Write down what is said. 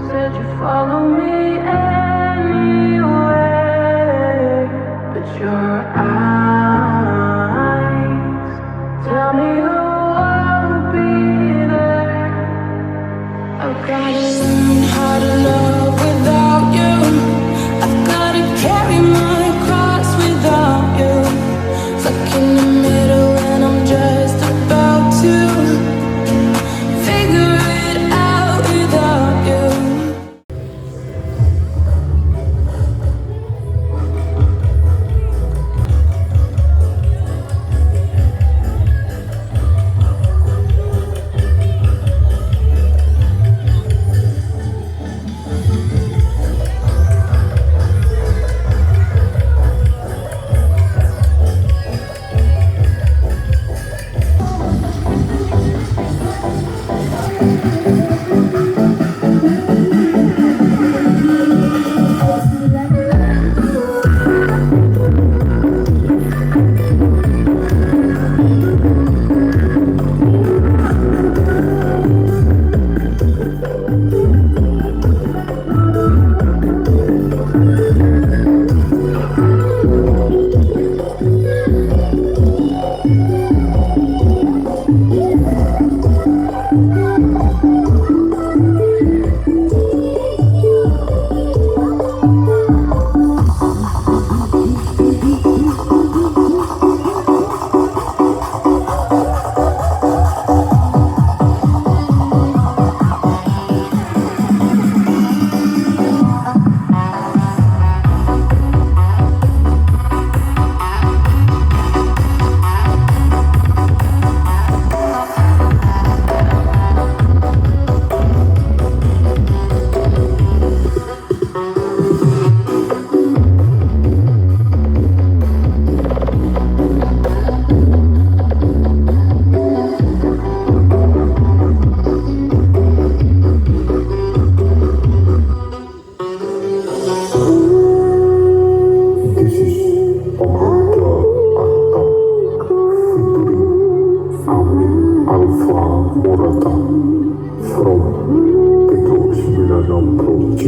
said you follow me anyway, but your eyes tell me who won't be there. I've gotta learn how to love without you. I've gotta carry my cross without you. Stuck in the middle and I'm just about to figure it out without you. From the 150년 approach